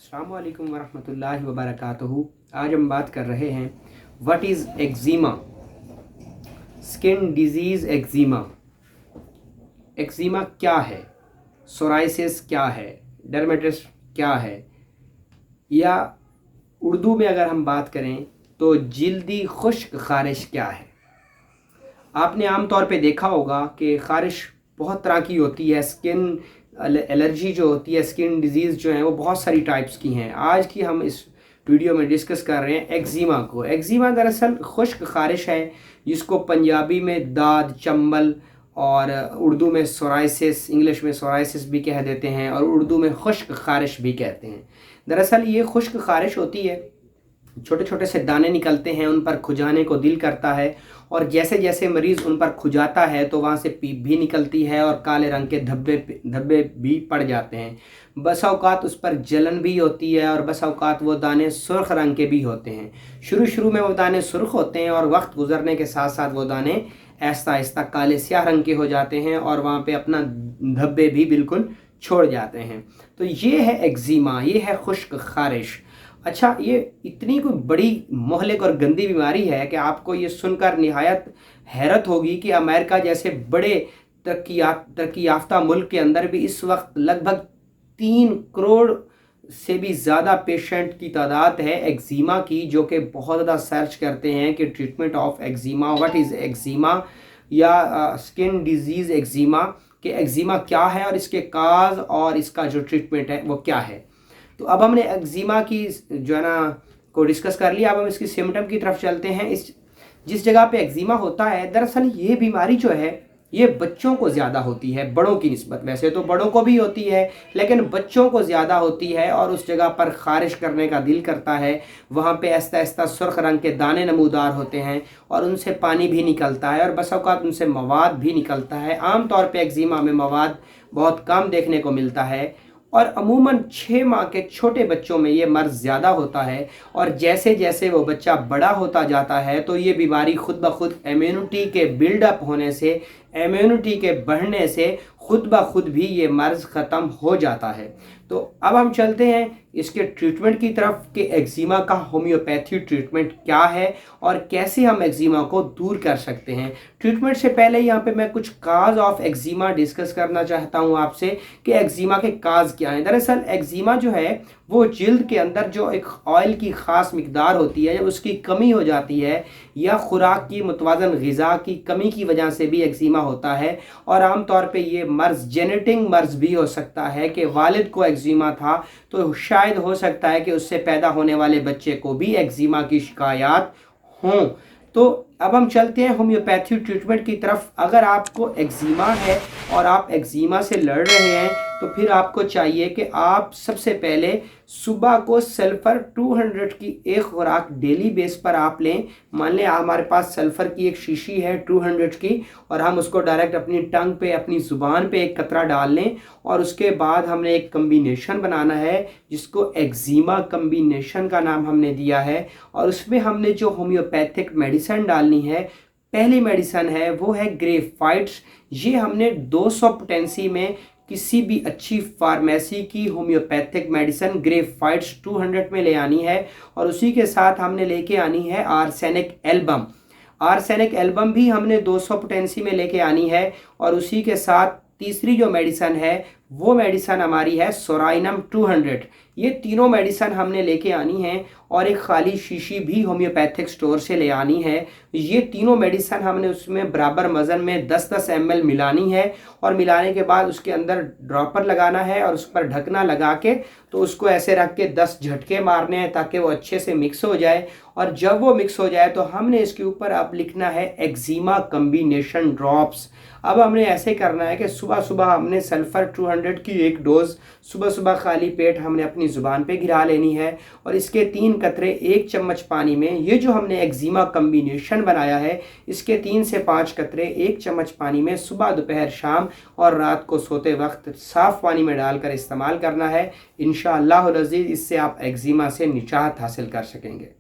अस्सलामु अलैकुम वरहमतुल्लाहि वबरकातुहू। आज हम बात कर रहे हैं what is eczema, skin disease eczema. Eczema क्या है, सोराइसिस क्या है, डर्मेटिस क्या है, या उर्दू में अगर हम बात करें तो जिल्दी खुश्क ख़ारिश क्या है। आपने आम तौर पे देखा होगा कि ख़ारिश बहुत तरह की होती है। स्किन एलर्जी जो होती है, स्किन डिजीज़ जो है वो बहुत सारी टाइप्स की हैं। आज की हम इस वीडियो में डिस्कस कर रहे हैं एक्जिमा को। एक्जिमा दरअसल खुश्क ख़ारिश है जिसको पंजाबी में दाद, चंबल और उर्दू में सोराइसिस, इंग्लिश में सोराइसिस भी कह देते हैं और उर्दू में खुश्क ख़ारिश भी कहते हैं। दरअसल ये खुश्क ख़ारिश होती है, छोटे छोटे से दाने निकलते हैं, उन पर खुजाने को दिल करता है और जैसे जैसे मरीज़ उन पर खुजाता है तो वहाँ से पीप भी निकलती है और काले रंग के धब्बे भी पड़ जाते हैं। बस औकात उस पर जलन भी होती है और बस औकात वो दाने सुर्ख रंग के भी होते हैं। शुरू में वो दाने सुर्ख होते हैं और वक्त गुजरने के साथ साथ वो दाने आहिस्ता आहिस्ता काले स्याह रंग के हो जाते हैं और वहाँ पे अपना धब्बे भी बिल्कुल छोड़ जाते हैं। तो ये है एक्जिमा, ये है खुश्क ख़ारिश। अच्छा, ये इतनी कोई बड़ी मोहलिक और गंदी बीमारी है कि आपको ये सुनकर निहायत हैरत होगी कि अमेरिका जैसे बड़े तरक्की याफ्ता मुल्क के अंदर भी इस वक्त लगभग 3 करोड़ से भी ज़्यादा पेशेंट की तादाद है एक्जिमा की, जो कि बहुत ज़्यादा सर्च करते हैं कि treatment of eczema, what is eczema, या स्किन डिजीज़ एक्जिमा, कि एक्जिमा क्या है और इसके काज और इसका जो ट्रीटमेंट है वो क्या है। तो अब हमने एक्जिमा की जो है ना को डिस्कस कर लिया। अब हम इसकी सिम्टम की तरफ चलते हैं। इस जिस जगह पे एक्जिमा होता है, दरअसल ये बीमारी जो है ये बच्चों को ज़्यादा होती है बड़ों की निस्बत। वैसे तो बड़ों को भी होती है लेकिन बच्चों को ज़्यादा होती है और उस जगह पर ख़ारिश करने का दिल करता है। वहाँ पे आहिस्ता आहिस्ता सुर्ख रंग के दाने नमूदार होते हैं और उनसे पानी भी निकलता है और बस औक़ात उनसे मवाद भी निकलता है। आम तौर पे एक्जिमा में मवाद बहुत कम देखने को मिलता है और अमूमन 6 माह के छोटे बच्चों में ये मर्ज़ ज़्यादा होता है और जैसे जैसे वो बच्चा बड़ा होता जाता है तो ये बीमारी खुद ब खुद इम्यूनिटी के बिल्डअप होने से, इम्यूनिटी के बढ़ने से खुद ब खुद भी ये मर्ज़ ख़त्म हो जाता है। तो अब हम चलते हैं इसके ट्रीटमेंट की तरफ कि एक्जिमा का होम्योपैथी ट्रीटमेंट क्या है और कैसे हम एक्जिमा को दूर कर सकते हैं। ट्रीटमेंट से पहले यहाँ पे मैं कुछ काज ऑफ एक्जिमा डिस्कस करना चाहता हूँ आपसे कि एक्जिमा के काज क्या हैं। दरअसल एक्जिमा जो है वो जिल्द के अंदर जो एक ऑयल की ख़ास मिकदार होती है, जब उसकी कमी हो जाती है या खुराक की मुतवाज़न ग़िज़ा की कमी की वजह से भी एक्जिमा होता है। और आम तौर पे ये मर्ज़ जेनेटिक मर्ज़ भी हो सकता है कि वालिद को एक्जिमा था तो शायद हो सकता है कि उससे पैदा होने वाले बच्चे को भी एक्जिमा की शिकायत हों। तो अब हम चलते हैं होम्योपैथी ट्रीटमेंट की तरफ। अगर आपको एक्जिमा है और आप एक्जिमा से लड़ रहे हैं तो फिर आपको चाहिए कि आप सबसे पहले सुबह को सल्फ़र 200 की एक खुराक डेली बेस पर आप लें। मान लें हमारे पास सल्फ़र की एक शीशी है 200 की और हम उसको डायरेक्ट अपनी टंग पे, अपनी ज़ुबान पे एक कतरा डाल लें और उसके बाद हमने एक कम्बिनेशन बनाना है जिसको एक्जिमा कम्बिनेशन का नाम हमने दिया है और उसमें हमने जो होम्योपैथिक मेडिसिन डालनी है, पहली मेडिसिन है वो है ग्रेफाइट्स। ये हमने 200 पोटेंसी में किसी भी अच्छी फार्मेसी की होम्योपैथिक मेडिसिन ग्रेफाइट्स 200 में ले आनी है और उसी के साथ हमने लेके आनी है आर्सेनिक एल्बम। आर्सेनिक एल्बम भी हमने 200 पोटेंसी में लेके आनी है और उसी के साथ तीसरी जो मेडिसिन है वो मेडिसिन हमारी है सोराइनम 200। ये तीनों मेडिसिन हमने लेके आनी है और एक खाली शीशी भी होम्योपैथिक स्टोर से ले आनी है। ये तीनों मेडिसिन हमने उसमें बराबर वज़न में 10-10 ml मिलानी है और मिलाने के बाद उसके अंदर ड्रॉपर लगाना है और उस पर ढकना लगा के तो उसको ऐसे रख के 10 झटके मारने हैं ताकि वो अच्छे से मिक्स हो जाए। और जब वो मिक्स हो जाए तो हमने इसके ऊपर अब लिखना है एक्जिमा कम्बिनेशन ड्रॉप्स। अब हमने ऐसे करना है कि सुबह सुबह हमने सल्फ़र 200 की एक डोज़ सुबह सुबह खाली पेट हमने अपनी ज़ुबान पे गिरा लेनी है और इसके 3 कतरे 1 चम्मच पानी में, ये जो हमने एक्जिमा कम्बिनेशन बनाया है इसके 3 से 5 कतरे 1 चम्मच पानी में सुबह, दोपहर, शाम और रात को सोते वक्त साफ़ पानी में डालकर इस्तेमाल करना है। इंशाअल्लाह अज़ीज़ इससे आप एक्जिमा से निजात हासिल कर सकेंगे।